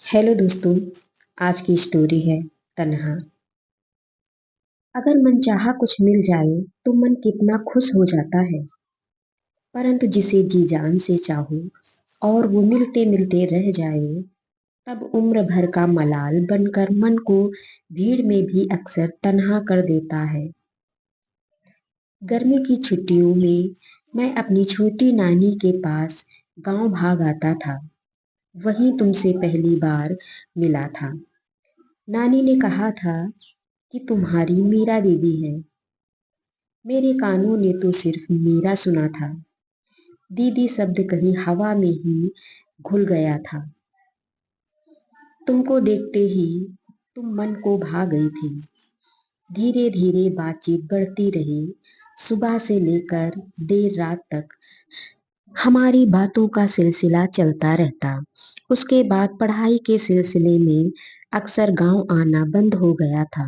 Hello दोस्तों। आज की स्टोरी है तन्हा। अगर मनचाहा कुछ मिल जाए तो मन कितना खुश हो जाता है, परंतु जिसे जी जान से चाहो और वो मिलते मिलते रह जाए, तब उम्र भर का मलाल बनकर मन को भीड़ में भी अक्सर तन्हा कर देता है। गर्मी की छुट्टियों में मैं अपनी छोटी नानी के पास गांव भाग आता था। वहीं तुमसे पहली बार मिला था। नानी ने कहा था कि तुम्हारी मीरा दीदी है। मेरे कानों ने तो सिर्फ मीरा सुना था। दीदी शब्द कहीं हवा में ही घुल गया था। तुमको देखते ही तुम मन को भा गई थी। धीरे धीरे बातचीत बढ़ती रही। सुबह से लेकर देर रात तक हमारी बातों का सिलसिला चलता रहता। उसके बाद पढ़ाई के सिलसिले में अक्सर गांव आना बंद हो गया था,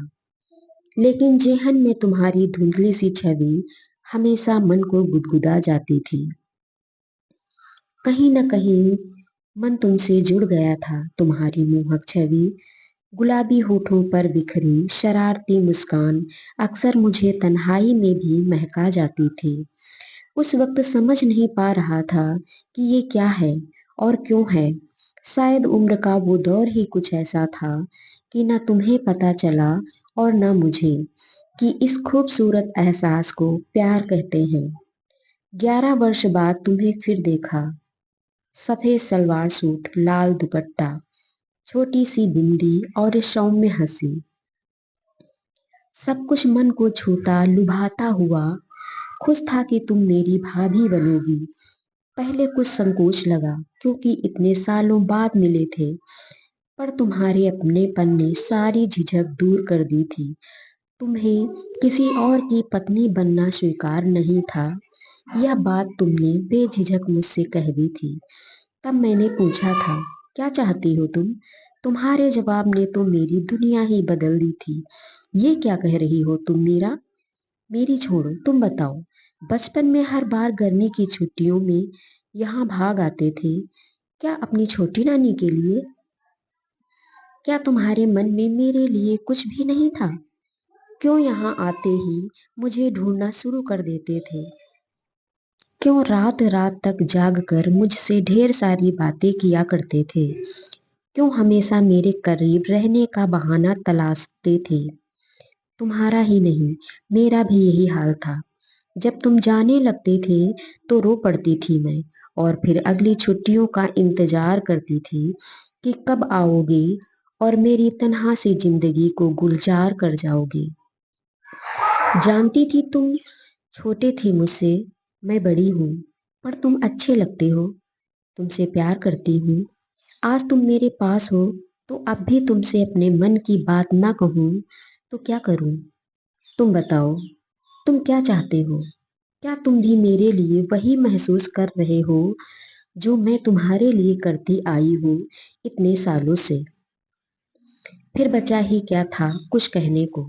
लेकिन जेहन में तुम्हारी धुंधली सी छवि हमेशा मन को गुदगुदा जाती थी। कहीं न कहीं मन तुमसे जुड़ गया था। तुम्हारी मोहक छवि, गुलाबी होठों पर बिखरी शरारती मुस्कान अक्सर मुझे तन्हाई में भी महका जाती थी। उस वक्त समझ नहीं पा रहा था कि ये क्या है और क्यों है। शायद उम्र का वो दौर ही कुछ ऐसा था कि न तुम्हें पता चला और न मुझे कि इस खूबसूरत एहसास को प्यार कहते हैं। 11 वर्ष बाद तुम्हें फिर देखा। सफेद सलवार सूट, लाल दुपट्टा, छोटी सी बिंदी और सौम्य हंसी, सब कुछ मन को छूता लुभाता हुआ। खुश था कि तुम मेरी भाभी बनोगी। पहले कुछ संकोच लगा, क्योंकि इतने सालों बाद मिले थे, पर तुम्हारे अपनेपन ने सारी झिझक दूर कर दी थी। तुम्हें किसी और की पत्नी बनना स्वीकार नहीं था। यह बात तुमने बेझिझक मुझसे कह दी थी। तब मैंने पूछा था, क्या चाहती हो तुम? तुम्हारे जवाब ने तो मेरी दुनिया ही बदल दी थी। ये क्या कह रही हो तुम मीरा? मेरी छोड़ो, तुम बताओ। बचपन में हर बार गर्मी की छुट्टियों में यहाँ भाग आते थे, क्या अपनी छोटी नानी के लिए? क्या तुम्हारे मन में मेरे लिए कुछ भी नहीं था? क्यों यहाँ आते ही मुझे ढूंढना शुरू कर देते थे? क्यों रात रात तक जागकर मुझसे ढेर सारी बातें किया करते थे? क्यों हमेशा मेरे करीब रहने का बहाना तलाशते थे? तुम्हारा ही नहीं, मेरा भी यही हाल था। जब तुम जाने लगते थे तो रो पड़ती थी मैं, और फिर अगली छुट्टियों का इंतजार करती थी कि कब आओगे और मेरी तन्हा सी जिंदगी को गुलजार कर जाओगे। जानती थी तुम छोटे थे मुझसे, मैं बड़ी हूँ, पर तुम अच्छे लगते हो। तुमसे प्यार करती हूँ। आज तुम मेरे पास हो, तो अब भी तुमसे अपने मन की बात ना कहूँ तो क्या करूँ? तुम बताओ, तुम क्या चाहते हो? क्या तुम भी मेरे लिए वही महसूस कर रहे हो जो मैं तुम्हारे लिए करती आई हूँ इतने सालों से? फिर बचा ही क्या था कुछ कहने को।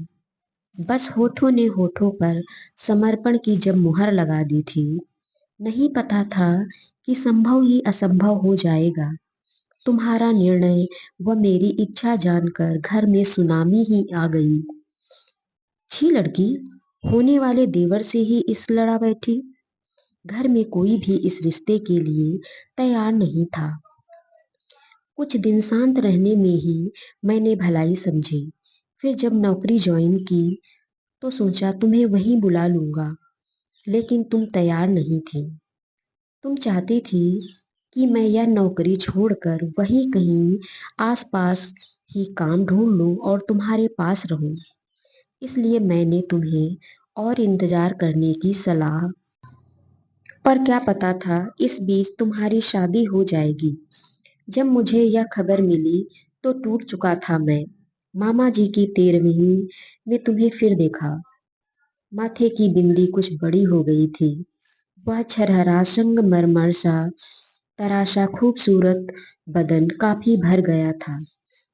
बस होठों ने होठों पर समर्पण की जब मुहर लगा दी थी। नहीं पता था कि संभव ही असंभव हो जाएगा। तुम्हारा निर्णय व मेरी इच्छा जानकर घर में सुनामी ही आ गई। छी लड़की, होने वाले देवर से ही इस लड़ा बैठी। घर में कोई भी इस रिश्ते के लिए तैयार नहीं था। कुछ दिन शांत रहने में ही मैंने भलाई समझी। फिर जब नौकरी ज्वाइन की तो सोचा तुम्हें वहीं बुला लूंगा, लेकिन तुम तैयार नहीं थी। तुम चाहती थी कि मैं यह नौकरी छोड़कर वहीं कहीं आसपास ही काम ढूंढ लूं और तुम्हारे पास रहूं। इसलिए मैंने तुम्हें और इंतजार करने की सलाह। पर क्या पता था इस बीच तुम्हारी शादी हो जाएगी। जब मुझे यह खबर मिली तो टूट चुका था मैं। मामा जी की 13वीं में तुम्हें फिर देखा। माथे की बिंदी कुछ बड़ी हो गई थी। वह छरहरा संगमरमर सा तराशा खूबसूरत बदन काफी भर गया था।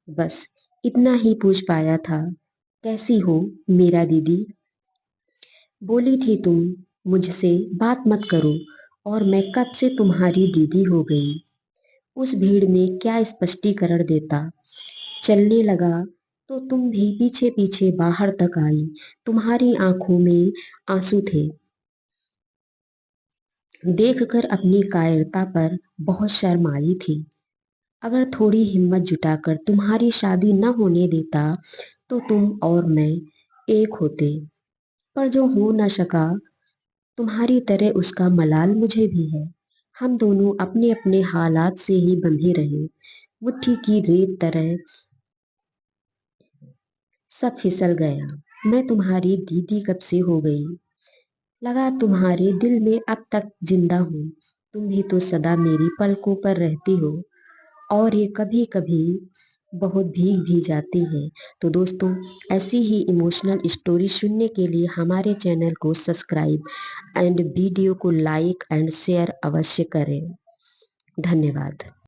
बस इतना ही पूछ पाया था, कैसी हो मेरा दीदी? बोली थी तुम मुझसे बात मत करो, और मैं कब से तुम्हारी दीदी हो गई। उस भीड़ में क्या स्पष्टीकरण देता। चलने लगा तो तुम भी पीछे पीछे बाहर तक आई। तुम्हारी आंखों में आंसू थे। देखकर अपनी कायरता पर बहुत शर्म आई थी। अगर थोड़ी हिम्मत जुटाकर तुम्हारी शादी न होने देता तो तुम और मैं एक होते। पर जो हो न सका, तुम्हारी तरह उसका मलाल मुझे भी है। हम दोनों अपने अपने हालात से ही बंधे रहे। मुट्ठी की रेत तरह सब फिसल गया। मैं तुम्हारी दीदी कब से हो गई। लगा तुम्हारे दिल में अब तक जिंदा हूँ। तुम भी तो सदा मेरी पलकों पर रहती हो। और ये कभी कभी बहुत भीग भी जाती हैं। तो दोस्तों, ऐसी ही इमोशनल स्टोरी सुनने के लिए हमारे चैनल को सब्सक्राइब एंड वीडियो को लाइक एंड शेयर अवश्य करें। धन्यवाद।